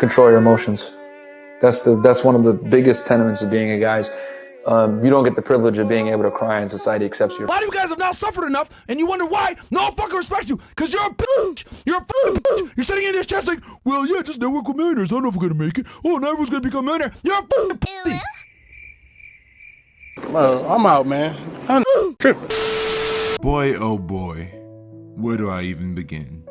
control your emotions. That's one of the biggest tenements of being a guy. You don't get the privilege of being able to cry and society accepts you. A lot of you guys have now suffered enough, and you wonder why no one fucking respects you, because you're a bitch. You're a fucking bitch. You're sitting in this chest like, well, yeah, just network with millionaires. I don't know if we're gonna make it. Oh, now everyone's gonna become a millionaire. You're a fucking pussy. Well, I'm out, man. I'm tripping. Boy, oh boy, where do I even begin?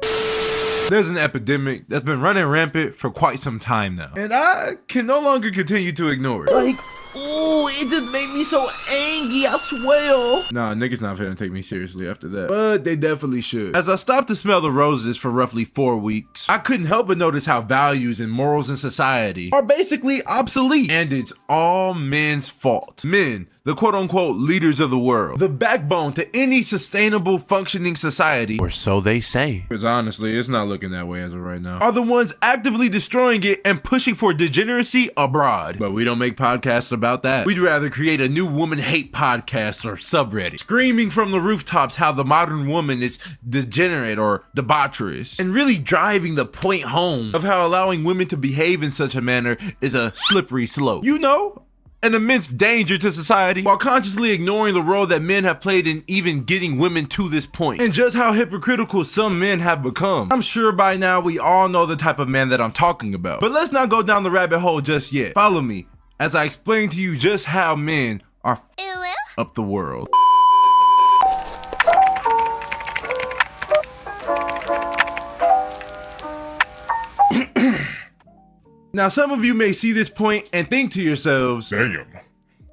There's an epidemic that's been running rampant for quite some time now, and I can no longer continue to ignore it. Like, ooh, it just made me so angry, I swear. Nah, niggas not finna take me seriously after that, but they definitely should. As I stopped to smell the roses for roughly 4 weeks, I couldn't help but notice how values and morals in society are basically obsolete, and it's all men's fault. Men, the quote-unquote leaders of the world, the backbone to any sustainable functioning society, or so they say. Because honestly, it's not looking that way as of right now, are the ones actively destroying it and pushing for degeneracy abroad. But we don't make podcasts about that. We'd rather create a new woman hate podcast or subreddit, screaming from the rooftops how the modern woman is degenerate or debaucherous, and really driving the point home of how allowing women to behave in such a manner is a slippery slope. You know? An immense danger to society, while consciously ignoring the role that men have played in even getting women to this point, and just how hypocritical some men have become. I'm sure by now we all know the type of man that I'm talking about, but let's not go down the rabbit hole just yet. Follow me as I explain to you just how men are up the world. Now, some of you may see this point and think to yourselves, damn,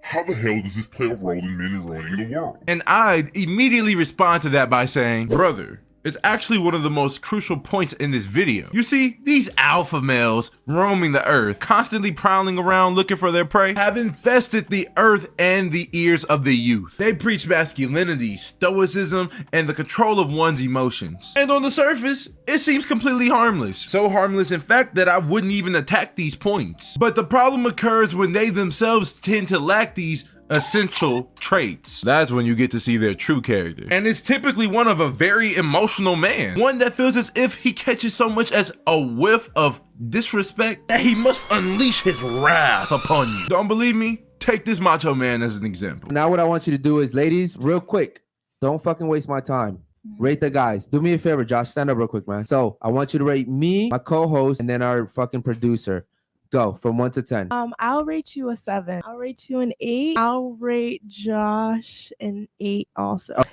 how the hell does this play a role in men ruining the world? And I'd immediately respond to that by saying, brother, it's actually one of the most crucial points in this video. You see, these alpha males roaming the earth, constantly prowling around looking for their prey, have infested the earth and the ears of the youth. They preach masculinity, stoicism, and the control of one's emotions. And on the surface, it seems completely harmless. So harmless, in fact, that I wouldn't even attack these points. But the problem occurs when they themselves tend to lack these essential traits. That's when you get to see their true character. And it's typically one of a very emotional man. One that feels as if he catches so much as a whiff of disrespect that he must unleash his wrath upon you. Don't believe me? Take this macho man as an example. Now what I want you to do is, ladies, real quick, don't fucking waste my time. Rate the guys. Do me a favor, Josh. Stand up real quick, man. So I want you to rate me, my co-host, and then our fucking producer. Go from 1 to 10. I'll rate you a 7. I'll rate you an 8. I'll rate Josh an 8 also. Oh.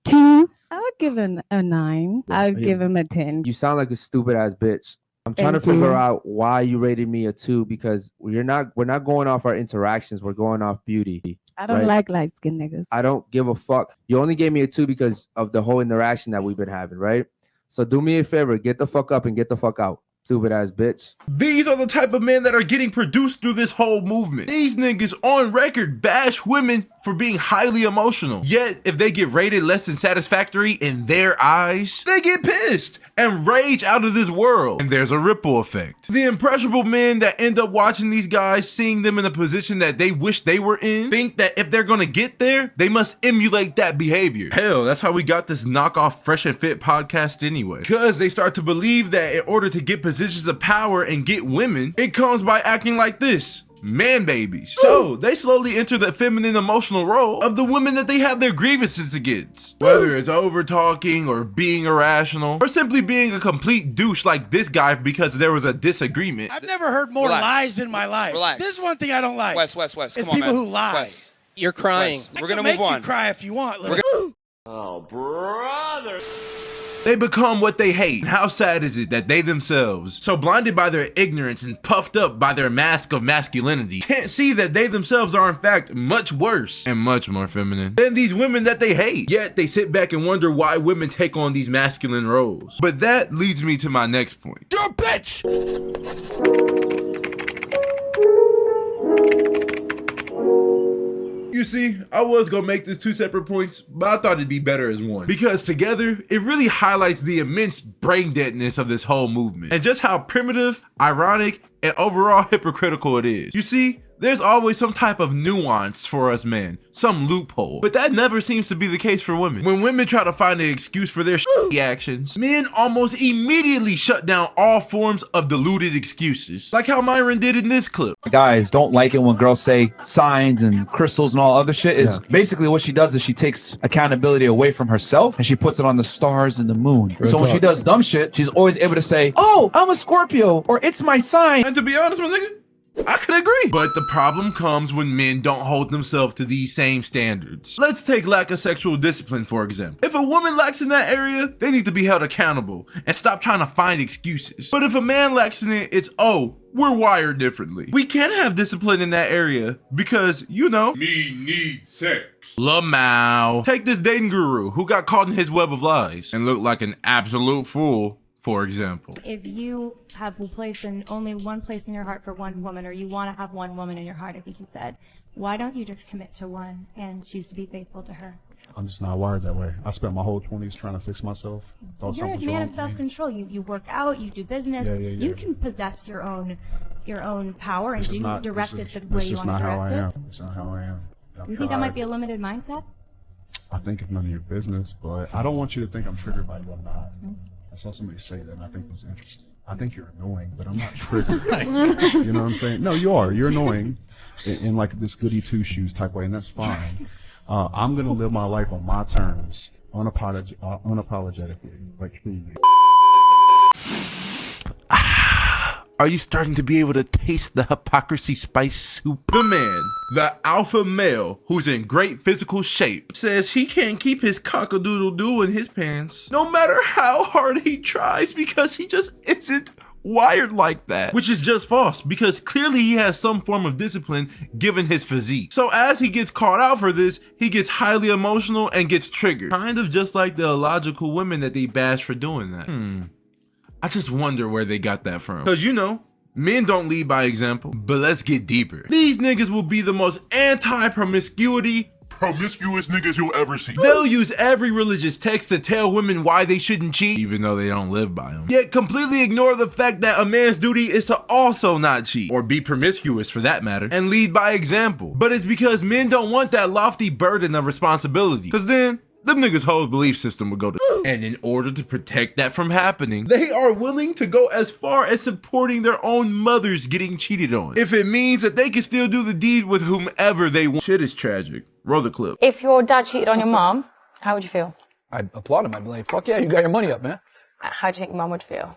2. I would give him a 9. I would give him a 10. You sound like a stupid ass bitch. I'm trying to figure out why you rated me a 2, because we're not going off our interactions. We're going off beauty. I don't like light-skinned niggas. I don't give a fuck. You only gave me a 2 because of the whole interaction that we've been having, right? So do me a favor, get the fuck up and get the fuck out. Stupid ass bitch. These are the type of men that are getting produced through this whole movement. These niggas on record bash women for being highly emotional. Yet, if they get rated less than satisfactory in their eyes, they get pissed and rage out of this world. And there's a ripple effect. The impressionable men that end up watching these guys, seeing them in a position that they wish they were in, think that if they're gonna get there, they must emulate that behavior. Hell, that's how we got this knockoff Freshandfit podcast anyway. Because they start to believe that in order to get positions of power and get women, it comes by acting like this. Man babies. So they slowly enter the feminine emotional role of the women that they have their grievances against. Whether it's over talking or being irrational or simply being a complete douche like this guy because there was a disagreement. I've never heard more lies in my life. This is one thing I don't like. Wes. It's Come on, people man. who lie. Wes, you're crying. We're gonna move on. You cry if you want. Oh, brother. They become what they hate. How sad is it that they themselves, so blinded by their ignorance and puffed up by their mask of masculinity, can't see that they themselves are in fact much worse and much more feminine than these women that they hate. Yet they sit back and wonder why women take on these masculine roles. But that leads me to my next point. You're a bitch! You see, I was gonna make this 2 separate points, but I thought it'd be better as one. Because together, it really highlights the immense brain deadness of this whole movement and just how primitive, ironic, and overall hypocritical it is. You see, There's always some type of nuance for us men, some loophole. But that never seems to be the case for women. When women try to find an excuse for their shitty actions, men almost immediately shut down all forms of deluded excuses. Like how Myron did in this clip. Guys don't like it when girls say signs and crystals and all other shit. Is basically what she does is she takes accountability away from herself and she puts it on the stars and the moon. So when she does dumb shit, she's always able to say, oh, I'm a Scorpio, or it's my sign. And to be honest, my nigga, I could agree. But the problem comes when men don't hold themselves to these same standards. Let's take lack of sexual discipline, for example. If a woman lacks in that area, they need to be held accountable and stop trying to find excuses. But if a man lacks in it, it's, oh, we're wired differently. We can't have discipline in that area because, you know, Me need sex. Lamau. Take this dating guru who got caught in his web of lies and looked like an absolute fool, for example. If you have only one place in your heart for one woman, or you want to have one woman in your heart, I think he said, why don't you just commit to one and choose to be faithful to her? I'm just not wired that way. I spent my whole 20s trying to fix myself. You're a man of self-control. You work out, you do business. You can possess your own power and direct it the way you want to direct it. It's just not how I am. It's not how I am. You think that might be a limited mindset? I think it's none of your business, but I don't want you to think I'm triggered by you. I'm not. I saw somebody say that, and I think it was interesting. I think you're annoying, but I'm not triggered. You know what I'm saying? No, you are. You're annoying in like this goody two-shoes type way, and that's fine. I'm going to live my life on my terms, unapologetically, like truly. Are you starting to be able to taste the hypocrisy spice soup? The man, the alpha male, who's in great physical shape, says he can't keep his cock-a-doodle-doo in his pants, no matter how hard he tries, because he just isn't wired like that. Which is just false, because clearly he has some form of discipline given his physique. So as he gets called out for this, he gets highly emotional and gets triggered. Kind of just like the illogical women that they bash for doing that. I just wonder where they got that from. Cause you know, men don't lead by example. But let's get deeper. These niggas will be the most anti-promiscuity, Promiscuous niggas you'll ever see. they'll use every religious text to tell women why they shouldn't cheat, even though they don't live by them. Yet completely ignore the fact that a man's duty is to also not cheat, or be promiscuous for that matter, and lead by example. But it's because men don't want that lofty burden of responsibility. Cause then, them niggas' whole belief system would go to and in order to protect that from happening, they are willing to go as far as supporting their own mothers getting cheated on, if it means that they can still do the deed with whomever they want. Shit is tragic. Roll the clip. If your dad cheated on your mom, how would you feel? I'd applaud him. I'd be like, fuck yeah, you got your money up, man. How do you think your mom would feel?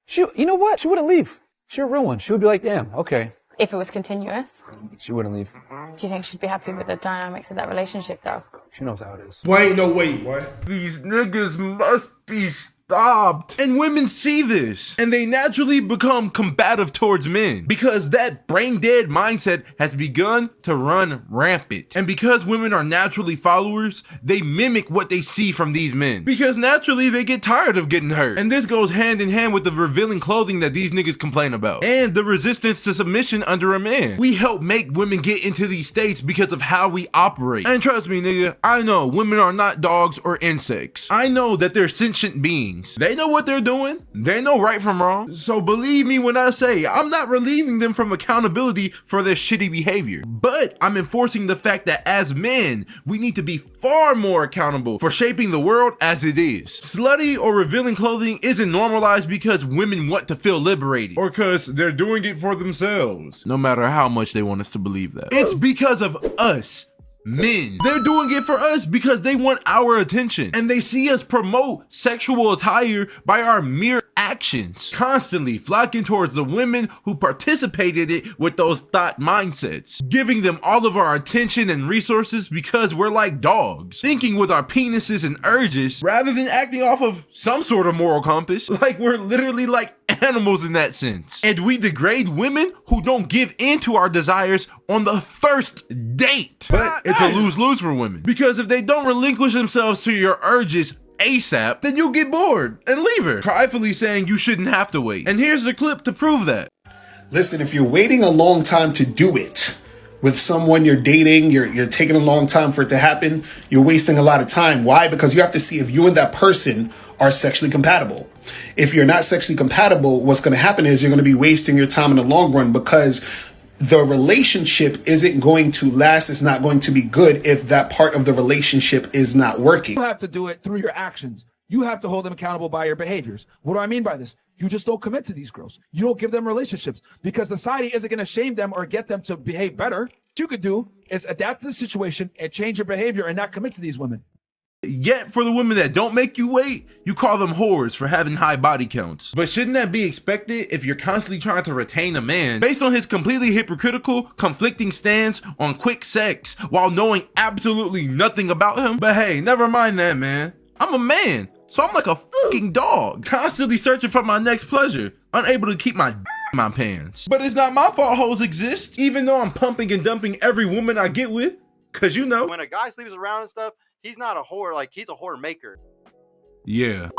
You know what? She wouldn't leave. She's a real one. She would be like, damn, okay. If it was continuous? She wouldn't leave. Do you think she'd be happy with the dynamics of that relationship, though? She knows how it is. Boy, ain't no way, boy. These niggas must be stopped. And women see this, and they naturally become combative towards men, because that brain dead mindset has begun to run rampant. And because women are naturally followers, they mimic what they see from these men, because naturally they get tired of getting hurt. And this goes hand in hand with the revealing clothing that these niggas complain about, and the resistance to submission under a man. We help make women get into these states because of how we operate. And trust me, nigga, I know women are not dogs or insects. I know that they're sentient beings. They know what they're doing. They know right from wrong. So believe me when I say I'm not relieving them from accountability for their shitty behavior, but I'm enforcing the fact that as men, we need to be far more accountable for shaping the world as it is. Slutty or revealing clothing isn't normalized because women want to feel liberated, or because they're doing it for themselves, no matter how much they want us to believe that. It's because of us. Men. They're doing it for us because they want our attention, and they see us promote sexual attire by our mere actions, constantly flocking towards the women who participated in it with those thought mindsets, giving them all of our attention and resources because we're like dogs, thinking with our penises and urges rather than acting off of some sort of moral compass. Like we're literally like animals in that sense. And we degrade women who don't give in to our desires on the first date. But it's a lose-lose for women, because if they don't relinquish themselves to your urges ASAP, then you'll get bored and leave her, pridefully saying you shouldn't have to wait. And here's the clip to prove that. Listen, if you're waiting a long time to do it with someone you're dating, you're taking a long time for it to happen, you're wasting a lot of time. Why? Because you have to see if you and that person are sexually compatible. If you're not sexually compatible, what's going to happen is you're going to be wasting your time in the long run, because the relationship isn't going to last. It's not going to be good if that part of the relationship is not working. You have to do it through your actions. You have to hold them accountable by your behaviors. What do I mean by this? You just don't commit to these girls. You don't give them relationships because society isn't going to shame them or get them to behave better. What you could do is adapt to the situation and change your behavior and not commit to these women. Yet for the women that don't make you wait, you call them whores for having high body counts. But shouldn't that be expected if you're constantly trying to retain a man based on his completely hypocritical, conflicting stance on quick sex while knowing absolutely nothing about him? But hey, never mind that, man. I'm a man, so I'm like a fucking dog, constantly searching for my next pleasure, unable to keep my in my pants. But it's not my fault hoes exist, even though I'm pumping and dumping every woman I get with. Cause you know, when a guy sleeps around and stuff, he's not a whore, like he's a whore maker. Yeah.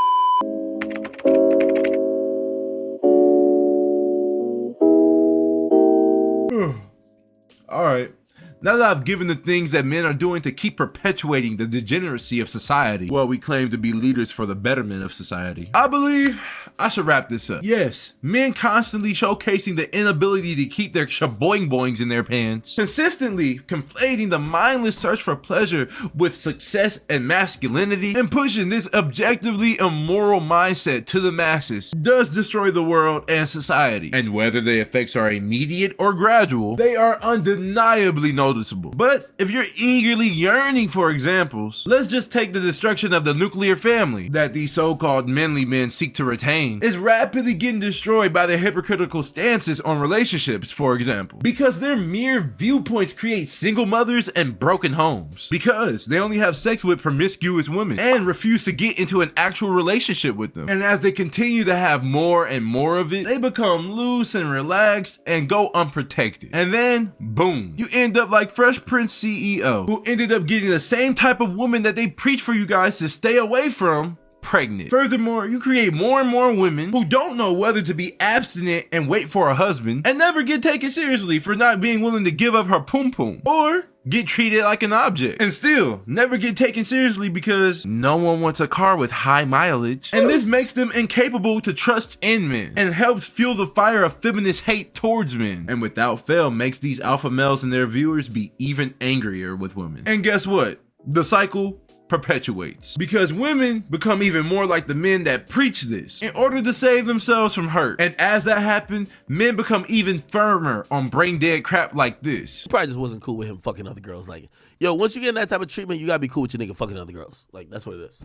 All right. Now that I've given the things that men are doing to keep perpetuating the degeneracy of society, well, we claim to be leaders for the betterment of society, I believe I should wrap this up. Yes, men constantly showcasing the inability to keep their shaboing boings in their pants, consistently conflating the mindless search for pleasure with success and masculinity, and pushing this objectively immoral mindset to the masses does destroy the world and society. And whether the effects are immediate or gradual, they are undeniably noticeable. But if you're eagerly yearning for examples, let's just take the destruction of the nuclear family that these so-called manly men seek to retain is rapidly getting destroyed by their hypocritical stances on relationships, for example, because their mere viewpoints create single mothers and broken homes because they only have sex with promiscuous women and refuse to get into an actual relationship with them. And as they continue to have more and more of it, they become loose and relaxed and go unprotected. And then boom, you end up like Fresh Prince CEO, who ended up getting the same type of woman that they preach for you guys to stay away from, pregnant. Furthermore, you create more and more women who don't know whether to be abstinent and wait for a husband and never get taken seriously for not being willing to give up her poom poom, or get treated like an object and still never get taken seriously because no one wants a car with high mileage. And this makes them incapable to trust in men and helps fuel the fire of feminist hate towards men, and without fail makes these alpha males and their viewers be even angrier with women. And guess what? The cycle perpetuates because women become even more like the men that preach this in order to save themselves from hurt. And as that happened, men become even firmer on brain dead crap like this. Probably just wasn't cool with him fucking other girls. Like, yo, once you get in that type of treatment, you gotta be cool with your nigga fucking other girls. Like, that's what it is.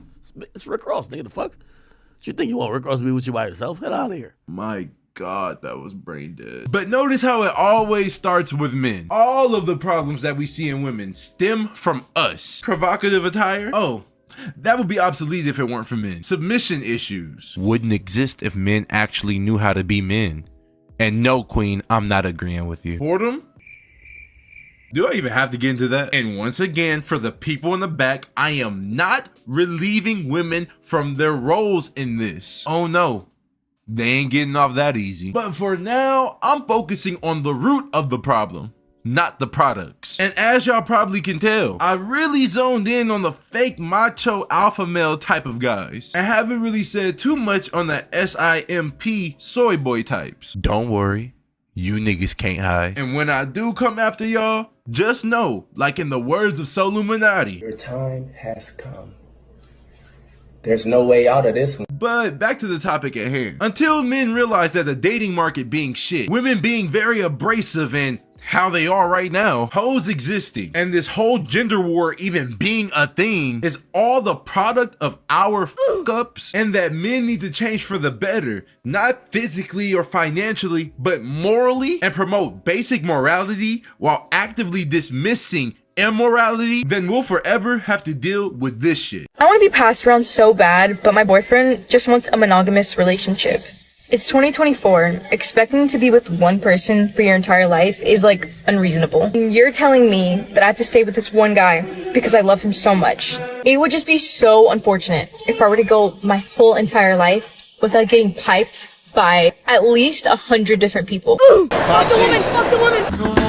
It's Rick Ross, nigga. The fuck? What you think you want Rick Ross to be with you by yourself? Get out of here. My God, that was brain dead. But notice how it always starts with men. All of the problems that we see in women stem from us. Provocative attire? Oh, that would be obsolete if it weren't for men. Submission issues wouldn't exist if men actually knew how to be men. And no, Queen, I'm not agreeing with you. Boredom? Do I even have to get into that? And once again, for the people in the back, I am not relieving women from their roles in this. Oh no. They ain't getting off that easy. But for now, I'm focusing on the root of the problem, not the products. And as y'all probably can tell, I really zoned in on the fake macho alpha male type of guys and haven't really said too much on the SIMP soy boy types. Don't worry, you niggas can't hide. And when I do come after y'all, just know, like in the words of solluminati, your time has come. There's no way out of this one. But back to the topic at hand. Until men realize that the dating market being shit, women being very abrasive and how they are right now, hoes existing, and this whole gender war even being a thing is all the product of our fuck-ups, and that men need to change for the better, not physically or financially, but morally, and promote basic morality while actively dismissing immorality, then we'll forever have to deal with this shit. I want to be passed around so bad, but my boyfriend just wants a monogamous relationship. It's 2024. Expecting to be with one person for your entire life is like unreasonable. You're telling me that I have to stay with this one guy because I love him so much. It would just be so unfortunate if I were to go my whole entire life without getting piped by at least 100 different people. Fuck the woman! Fuck the woman!